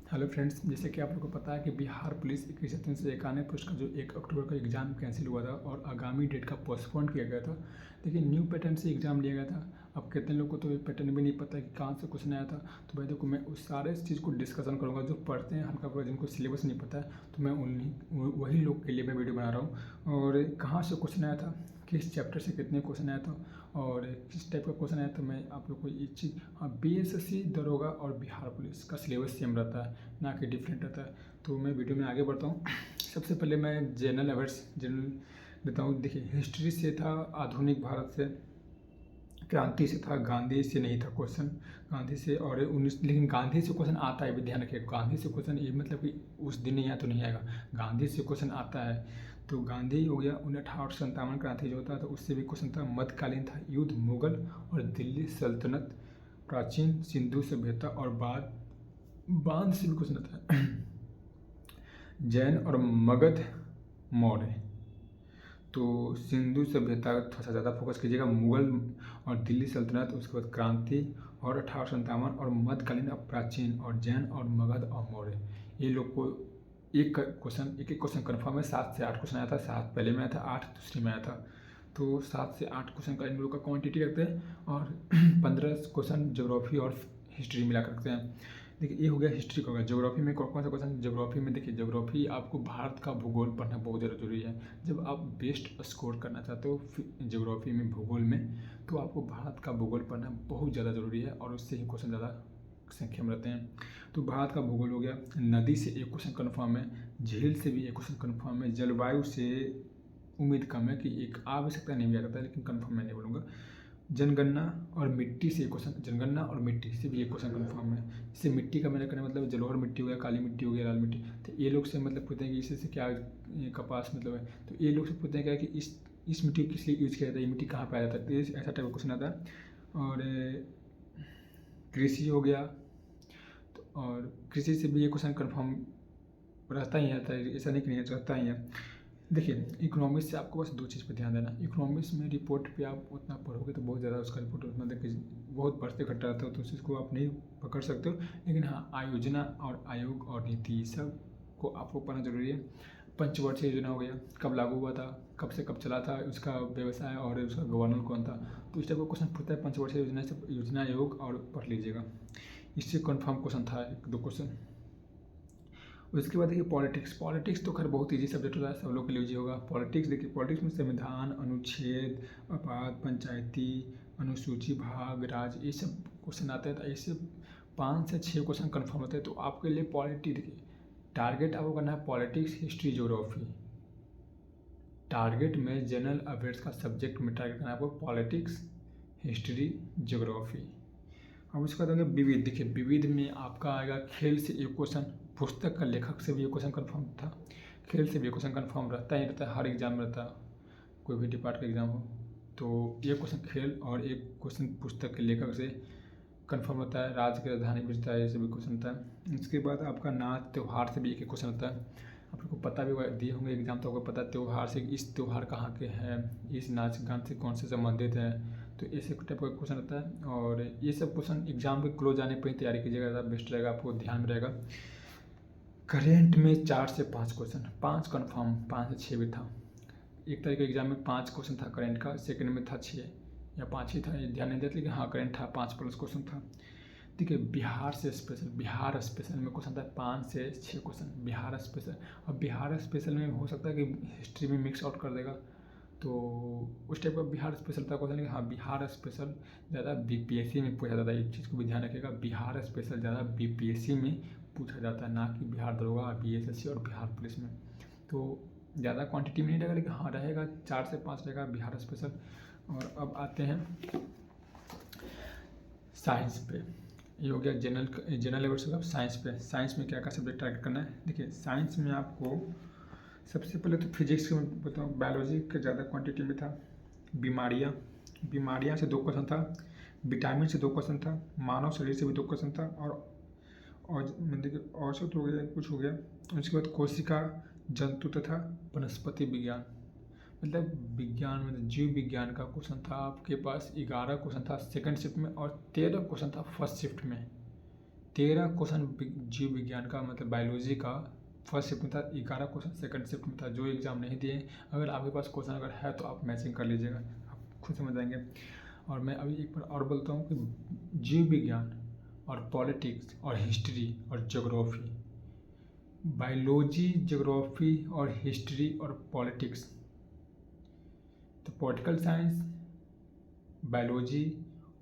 Hello friends, जैसे कि आप लोगों को पता है कि बिहार पुलिस 21 से 91 पोस्ट का जो 1 अक्टूबर का एग्ज़ाम कैंसिल हुआ था और आगामी डेट का पोस्टपोन किया गया था। देखिए, न्यू पैटर्न से एग्ज़ाम लिया गया था। अब कितने लोगों को तो ये पैटर्न भी नहीं पता कि कहाँ से क्वेश्चन आया था। तो भाई देखो, मैं उस सारे चीज़ को डिस्कशन करूँगा जो पढ़ते हैं हल्का फुल्का, जिनको सिलेबस नहीं पता है। तो मैं वही लोग के लिए मैं वीडियो बना रहा हूँ। और कहाँ से क्वेश्चन आया था, किस चैप्टर से कितने क्वेश्चन आया था और किस टाइप का क्वेश्चन आया था, मैं आप लोग को ये चीज़। हाँ, बीएसएससी दरोगा और बिहार पुलिस का सिलेबस सेम रहता है, ना कि डिफरेंट रहता है। तो मैं वीडियो में आगे बढ़ता हूँ। सबसे पहले मैं जनरल देता हूँ। देखिए, हिस्ट्री से था, आधुनिक भारत से, क्रांति से था, गांधी से नहीं था क्वेश्चन। गांधी से और 19, लेकिन गांधी से क्वेश्चन आता है, भी ध्यान रखिए। गांधी से क्वेश्चन ये मतलब कि उस दिन नहीं आया तो नहीं आएगा, गांधी से क्वेश्चन आता है। तो गांधी हो गया 1857 क्रांति जो होता है, तो उससे भी क्वेश्चन था। मध्यकालीन था युद्ध, मुगल और दिल्ली सल्तनत, प्राचीन सिंधु सभ्यता और बाद बांध से भी क्वेश्चन आता है। जैन और मगध, मौर्य। तो सिंधु सभ्यता थोड़ा सा ज़्यादा फोकस कीजिएगा, मुगल और दिल्ली सल्तनत, उसके बाद क्रांति और 1857 और मध्यकालीन और प्राचीन और जैन और मगध और मौर्य। ये लोग को एक क्वेश्चन कन्फर्म है। 7 से 8 क्वेश्चन आया था। 7 पहले में आया था, 8 दूसरे में आया था। तो 7 से 8 क्वेश्चन का इन लोगों का क्वांटिटी रखते हैं और 15 क्वेश्चन ज्योग्राफी और हिस्ट्री मिला कर रखते हैं। देखिए, ये हो गया हिस्ट्री का। होगा ज्योग्राफी में कौन कौन सा क्वेश्चन। ज्योग्राफी में देखिए, ज्योग्राफी आपको भारत का भूगोल पढ़ना बहुत ज़्यादा जरूरी है। जब आप बेस्ट स्कोर करना चाहते हो ज्योग्राफी में, भूगोल में, तो आपको भारत का भूगोल पढ़ना बहुत ज़्यादा ज़रूरी है और उससे ही क्वेश्चन ज़्यादा संख्या में रहते हैं। तो भारत का भूगोल हो गया। नदी से एक क्वेश्चन कन्फर्म है, झील से भी एक क्वेश्चन कन्फर्म है, जलवायु से उम्मीद कम है कि एक आ भी सकता है, नहीं भी आ सकता है, लेकिन कन्फर्म मैं नहीं बोलूँगा। जनगणना और मिट्टी से एक क्वेश्चन, जनगणना और मिट्टी से भी एक क्वेश्चन कन्फर्म है। जैसे मिट्टी का मेरा कहने मतलब जलोढ़ मिट्टी हो गया, काली मिट्टी हो गया, लाल मिट्टी। तो ये लोग से मतलब पूछते हैं कि इससे क्या कपास मतलब है। तो ये लोग से पूछते हैं क्या कि इस मिट्टी को किस लिए यूज़ किया जाता है, ये मिट्टी कहाँ पाया जाता है। तो ऐसा टाइप का क्वेश्चन आता है। और कृषि हो गया, तो और कृषि से भी ये क्वेश्चन कन्फर्म रहता ही आता है, ऐसा नहीं कि नहीं रहता ही है। देखिए, इकोनॉमिक्स से आपको बस 2 चीज़ पे ध्यान देना। इकोनॉमिक्स में रिपोर्ट पे आप उतना पढ़ोगे तो बहुत ज़्यादा उसका रिपोर्ट मतलब कि बहुत बढ़ते घटता रहता है, तो उस चीज़ को आप नहीं पकड़ सकते हो। लेकिन हाँ, आयोजना और आयोग और नीति सब को आपको पढ़ना जरूरी है। पंचवर्षीय योजना हो गया, कब लागू हुआ था, कब से कब चला था, उसका व्यवसाय और उसका गवर्नर कौन था। तो इस टाइप का क्वेश्चन पूछता है पंचवर्षीय योजना से, योजना आयोग, और पढ़ लीजिएगा। इससे कन्फर्म क्वेश्चन था 1-2 क्वेश्चन। उसके बाद देखिए, पॉलिटिक्स तो खैर बहुत ईजी सब्जेक्ट होता है, सब लोग के लिए ईजी होगा। पॉलिटिक्स देखिए, पॉलिटिक्स में संविधान, अनुच्छेद, आपात, पंचायती, अनुसूची, भाग, राज, ये सब क्वेश्चन आते हैं। तो ऐसे 5 से 6 क्वेश्चन कन्फर्म होते हैं। तो आपके लिए पॉलिटिक्स देखिए, टारगेट आपको करना है पॉलिटिक्स, हिस्ट्री, ज्योग्राफी। टारगेट में जनरल अफेयर्स का सब्जेक्ट में टारगेट करना है आपको पॉलिटिक्स, हिस्ट्री, ज्योग्राफी। अब उसके बाद हो गया विविध। देखिए, विविध में आपका आएगा खेल से एक क्वेश्चन, पुस्तक का लेखक से भी एक क्वेश्चन कन्फर्म था, खेल से भी एक क्वेश्चन कन्फर्म रहता ही रहता है, हर एग्जाम में रहता है, कोई भी डिपार्ट का एग्जाम हो। तो एक क्वेश्चन खेल और एक क्वेश्चन पुस्तक के लेखक से कन्फर्म होता है। राज्य की राजधानी भी रहता है, ये सभी क्वेश्चन होता है। इसके बाद आपका नाच त्यौहार से भी एक क्वेश्चन होता है। आप लोग को पता भी होगा, दिए होंगे एग्जाम तो आपको पता है त्यौहार से, इस त्यौहार कहाँ के हैं, इस नाच गान से कौन से संबंधित है। तो ऐसे टाइप का क्वेश्चन होता है। और ये सब क्वेश्चन एग्जाम के क्लोज आने पर ही तैयारी कीजिएगा, ज़्यादा बेस्ट रहेगा, आपको ध्यान में रहेगा। करेंट में 4 से 5 क्वेश्चन, 5 कन्फर्म, 5 से 6 भी था। एक तरह के एग्जाम में 5 क्वेश्चन था करेंट का, सेकंड में था 6 या 5 ही था, ये ध्यान नहीं देते, लेकिन हाँ करेंट था, 5 प्लस क्वेश्चन था। देखिए, बिहार स्पेशल में क्वेश्चन था 5 से 6 क्वेश्चन, बिहार स्पेशल। अब बिहार स्पेशल में हो सकता है कि हिस्ट्री में मिक्स आउट कर देगा, तो उस टाइप का बिहार स्पेशल था क्वेश्चन। लेकिन हाँ, बिहार स्पेशल ज़्यादा बीपीएससी में पूछा जाता है, एक चीज़ को भी ध्यान रखिएगा, बिहार स्पेशल ज़्यादा बीपीएससी में पूछा जाता है, ना कि बिहार दरोगा, बीएसएससी और बिहार पुलिस में। तो ज़्यादा क्वांटिटी में नहीं रहेगा, लेकिन हाँ रहेगा, 4 से 5 रहेगा बिहार स्पेशल। और अब आते हैं साइंस पे। ये हो गया जनरल लेवल से। अब साइंस पे, साइंस में क्या क्या सब्जेक्ट टारगेट करना है। देखिए, साइंस में आपको सबसे पहले तो फिजिक्स में बताऊँ, बायोलॉजी का ज़्यादा क्वांटिटी में था। बीमारियाँ से 2 क्वेश्चन था, विटामिन से 2 क्वेश्चन था, मानव शरीर से भी 2 क्वेश्चन था, और देखिए औसत हो गया, कुछ हो गया। उसके बाद कोशिका, जंतु तथा वनस्पति विज्ञान, मतलब विज्ञान में जीव विज्ञान का क्वेश्चन था आपके पास। 11 क्वेश्चन था सेकंड शिफ्ट में और 13 क्वेश्चन था फर्स्ट शिफ्ट में। 13 क्वेश्चन जीव विज्ञान का मतलब बायोलॉजी का फर्स्ट शिफ्ट में था, 11 क्वेश्चन सेकंड शिफ्ट में था। जो एग्ज़ाम नहीं दिए, अगर आपके पास क्वेश्चन अगर है तो आप मैचिंग कर लीजिएगा, आप खुद समझ जाएंगे। और मैं अभी एक बार और बोलता हूँ कि जीव विज्ञान और पॉलिटिक्स और हिस्ट्री और ज्योग्राफी, बायोलॉजी, ज्योग्राफी और हिस्ट्री और पॉलिटिक्स, तो पॉलिटिकल साइंस, बायोलॉजी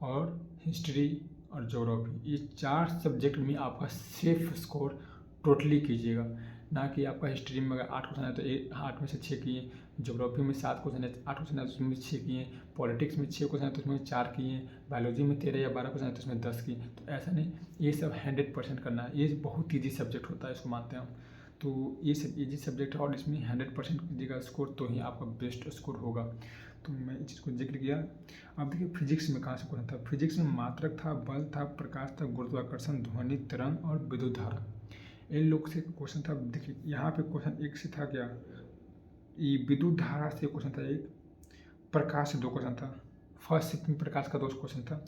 और हिस्ट्री और ज्योग्राफी, ये 4 सब्जेक्ट में आपका सेफ स्कोर टोटली कीजिएगा। ना कि आपका हिस्ट्री में अगर 8 क्वेश्चन है तो 8 में से 6 किए, ज्योग्राफी में 7 क्वेश्चन है 8 क्वेश्चन है तो उसमें 6 किए, पॉलिटिक्स में 6 क्वेश्चन है तो उसमें 4 किए, बायोलॉजी में 13 या 12 क्वेश्चन है तो उसमें 10 किए। तो ऐसा नहीं, ये सब 100% करना है। ये बहुत ईजी सब्जेक्ट होता है, इसको मानते हैं हम। तो ये सब ईजी सब्जेक्ट है और इसमें 100% कीजिएगा स्कोर, तो ही आपका बेस्ट स्कोर होगा। तो मैं इस चीज़ को जिक्र किया। अब देखिए फिजिक्स में कहाँ से क्वेश्चन था। फिजिक्स में मात्रक था, बल था, प्रकाश था, गुरुत्वाकर्षण, ध्वनि तरंग और विद्युत धारा, इन लोग से क्वेश्चन था। देखिए यहाँ पे क्वेश्चन एक से था क्या, ये विद्युत धारा से क्वेश्चन था एक, प्रकाश से 2 क्वेश्चन था, फर्स्ट शिफ्ट में प्रकाश का 2 क्वेश्चन था,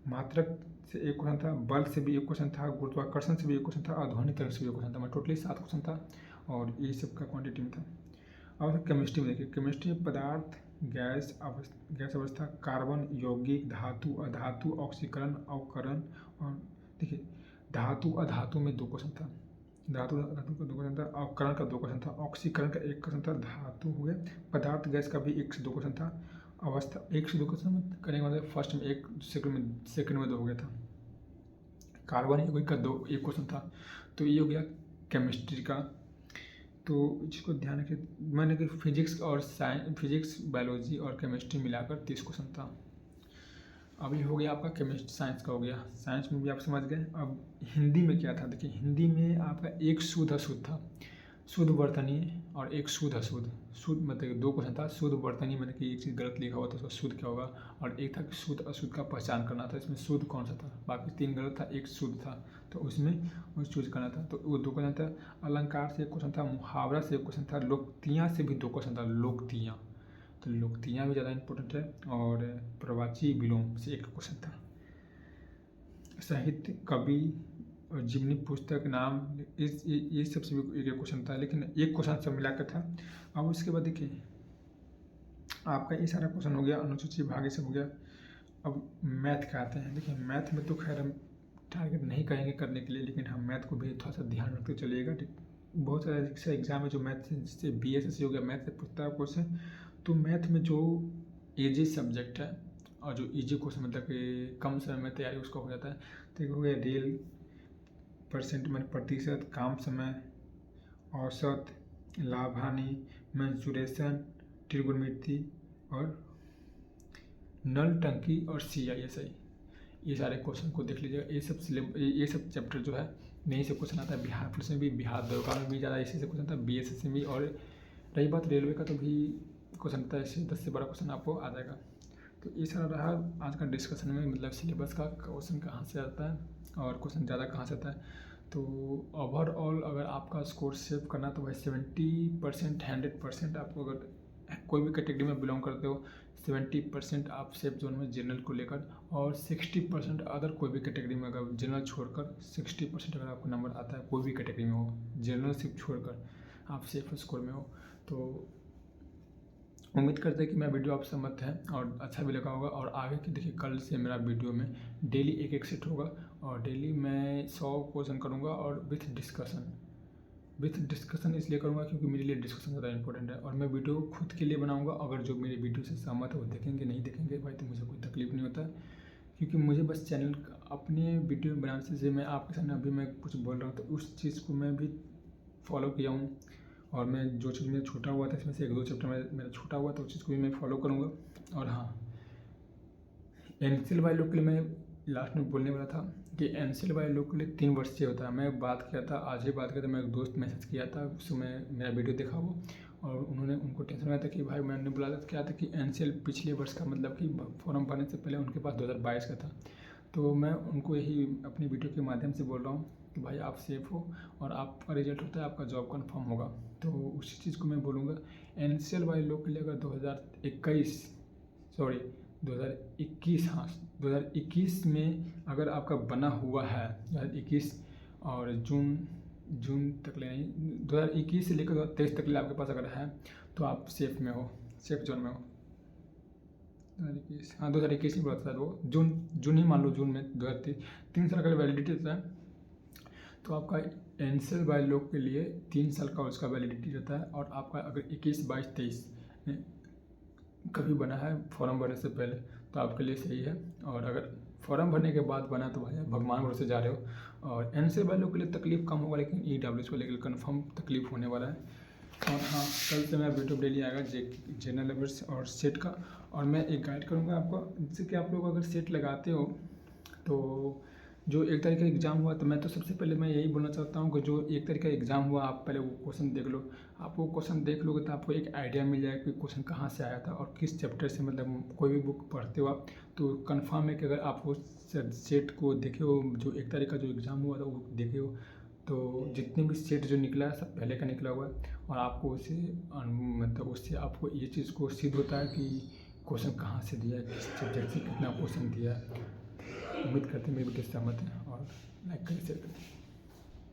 मात्रक से 1 क्वेश्चन था, बल से भी 1 क्वेश्चन था, गुरुत्वाकर्षण से भी 1 क्वेश्चन था और ध्वनि तरंग से भी 1 क्वेश्चन था। मैं टोटली 7 क्वेश्चन था और ये सब का क्वान्टिटी में था। अब केमिस्ट्री में देखिए, केमिस्ट्री में पदार्थ, गैस अवस्था, कार्बन, यौगिक, धातु, अधातु, ऑक्सीकरण, अवकरण। और देखिए धातु अधातु में 2 क्वेश्चन था, धातु धातु का 2 क्वेश्चन था, अवकरण का 2 क्वेश्चन था, ऑक्सीकरण का 1 क्वेश्चन था, धातु हो गया, पदार्थ गैस का भी 1 से 2 क्वेश्चन था, अवस्था 1 से 2 क्वेश्चन करने के बाद फर्स्ट में 1, सेकंड में 2 हो गया था, कार्बन यौगिक का 1 क्वेश्चन था। तो ये हो गया केमिस्ट्री का। तो इसको ध्यान रखिए, मैंने कि फिजिक्स और फिजिक्स, बायोलॉजी और केमिस्ट्री मिलाकर 30 क्वेश्चन था। अभी हो गया आपका केमिस्ट्री, साइंस का हो गया, साइंस में भी आप समझ गए। अब हिंदी में क्या था, देखिए हिंदी में आपका एक शुद्ध अशुद्ध था, शुद्ध वर्तनीय और एक शुद्ध अशुद्ध। शुद्ध मतलब 2 क्वेश्चन था, शुद्ध वर्तनीय मतलब कि एक चीज़ गलत लिखा हुआ था उसका शुद्ध क्या होगा, और एक था कि शुद्ध अशुद्ध का पहचान करना था, इसमें शुद्ध कौन सा था, बाकी 3 गलत था, एक शुद्ध था, तो उसमें वो चूज करना था। तो वो 2 क्वेश्चन था, अलंकार से 1 क्वेश्चन था, मुहावरा से 1 क्वेश्चन था, लोकतियाँ से भी 2 क्वेश्चन था, लोकतियाँ, तो लोकतियाँ भी ज़्यादा इंपॉर्टेंट है, और प्रवाची विलोम से 1 क्वेश्चन था। साहित्य, कवि और जीवनी, पुस्तक नाम, ये सब से भी 1 क्वेश्चन था, लेकिन 1 क्वेश्चन सब मिलाकर था। अब उसके बाद देखिए आपका ये सारा क्वेश्चन हो गया, अनुसूची भाग ये सब हो गया। अब मैथ का आते हैं। देखिए मैथ में तो खैर हम टारगेट नहीं करेंगे करने के लिए, लेकिन हम मैथ को भी थोड़ा सा ध्यान रखते चलिएगा। बहुत सारे ऐसे एग्जाम है जो मैथ से, जैसे BSSC हो गया, मैथ से पूछता है क्वेश्चन। तो मैथ में जो ईजी सब्जेक्ट है और जो ईजी क्वेश्चन मतलब कि कम समय में तैयारी उसका हो जाता है, तो हो गया रियल, परसेंट में प्रतिशत, काम समय, औसत, लाभ हानि, मेंसुरेशन, त्रिगुणमिति और नल टंकी और CISI, ये सारे क्वेश्चन को देख लीजिएगा। ये सब चैप्टर जो है नई से क्वेश्चन आता है, बिहार पुलिस में भी, बिहार दरोगा में भी ज़्यादा इसी से क्वेश्चन था, BSSC में भी। और रही बात रेलवे का, तो भी क्वेश्चन आता है, इससे 10 से 12 क्वेश्चन आपको आ जाएगा। तो ये सारा रहा आज का डिस्कशन में, मतलब सिलेबस का क्वेश्चन कहाँ से आता है और क्वेश्चन ज़्यादा कहाँ से आता है। तो ओवरऑल अगर आपका स्कोर सेव करना तो भाई 70%, 100% आपको, अगर कोई भी कैटेगरी में बिलोंग करते हो, 70% आप सेफ जोन में जनरल को लेकर, और 60% अदर कोई भी कैटेगरी में, अगर जनरल छोड़कर 60% अगर आपको नंबर आता है कोई भी कैटेगरी में हो, जनरल सिर्फ छोड़कर आप सेफ स्कोर में हो। तो उम्मीद करते हैं कि मेरा वीडियो आप समझ है और अच्छा भी लगा होगा। और आगे की देखिए, कल से मेरा वीडियो में डेली 1 सेट होगा, और डेली मैं 100 क्वेश्चन करूँगा, और विथ डिस्कशन इसलिए करूँगा क्योंकि मेरे लिए डिस्कशन ज़्यादा इंपॉर्टेंट है। और मैं वीडियो खुद के लिए बनाऊँगा, अगर जो मेरे वीडियो से सहमत है वो देखेंगे, नहीं देखेंगे भाई तो मुझे कोई तकलीफ नहीं होता है, क्योंकि मुझे बस चैनल अपने वीडियो बनाने से, मैं आपके सामने अभी मैं कुछ बोल रहा हूँ तो उस चीज़ को मैं भी फॉलो किया हूँ, और मैं जो चीज़ मेरा छूटा हुआ था इसमें से 1-2 चैप्टर में मेरा छूटा हुआ तो उस चीज़ को भी मैं फॉलो करूँगा। और हाँ, NCL वाले लोग के लिए मैं लास्ट में बोलने वाला था कि NCL वाले लोग के लिए 3 वर्ष से होता है। मैं बात किया था, आज ही बात किया था, मेरा एक दोस्त मैसेज किया था, उसमें मेरा वीडियो देखा वो, और उनको टेंशन आया था कि भाई मैंने बोला था क्या था कि NCL पिछले वर्ष का, मतलब कि फॉर्म भरने से पहले उनके पास 2022 का था। तो मैं उनको यही अपनी वीडियो के माध्यम से बोल रहा हूँ कि भाई आप सेफ हो, और आपका रिजल्ट होता है, आपका जॉब कन्फर्म होगा। तो उसी चीज़ को मैं बोलूँगा। NCL वाले लोग के लिए अगर 2021, हाँ 2021 में अगर आपका बना हुआ है 2021 और जून जून तक ले नहीं, 2021 से लेकर 2023 तक ले आपके पास अगर है तो आप सेफ में हो, सेफ जोन में हो। 2021, हाँ 2021 ही बोला था वो, जून जून ही मान लो, जून में 2023, 3 साल का वैलिडिटी रहता है। तो आपका एनसेल वाले लोग के लिए 3 साल का उसका वैलिडिटी रहता है। और आपका अगर 21, 22, 23 में कभी बना है फॉर्म भरने से पहले तो आपके लिए सही है। और अगर फॉर्म भरने के बाद बना तो भाई भगवान भरोसे जा रहे हो। और एनसेल वालों के लिए तकलीफ कम होगा, लेकिन ईडब्ल्यूएस वाले के लिए कन्फर्म तकलीफ होने वाला है। और हाँ, कल से मेरा वीडियो डेली आएगा जनरल लेवल्स और सेट का। और मैं एक गाइड करूँगा आपको, जिससे कि आप लोग अगर सेट लगाते हो तो जो 1 तारीख का एग्ज़ाम हुआ, तो मैं तो सबसे पहले मैं यही बोलना चाहता हूँ कि जो 1 तारीख का एग्ज़ाम हुआ आप पहले वो क्वेश्चन देख लो। आप वो क्वेश्चन देख लोगे तो आपको एक आइडिया मिल जाएगा कि क्वेश्चन कहाँ से आया था और किस चैप्टर से, मतलब कोई भी बुक पढ़ते हो आप तो कन्फर्म है कि अगर आप वो सेट को देखे हो, जो 1 तारीख का जो एग्ज़ाम हुआ था वो देखे हो, तो जितने भी सेट जो निकला है सब पहले का निकला हुआ है। और आपको उससे मतलब उससे आपको ये चीज़ को सिद्ध होता है कि क्वेश्चन कहाँ से दिया है, किस सब्जेक्ट से कितना क्वेश्चन दिया है। उम्मीद करते हैं मेरी वीडियो से सहमत हैं और लाइक करें, शेयर करें।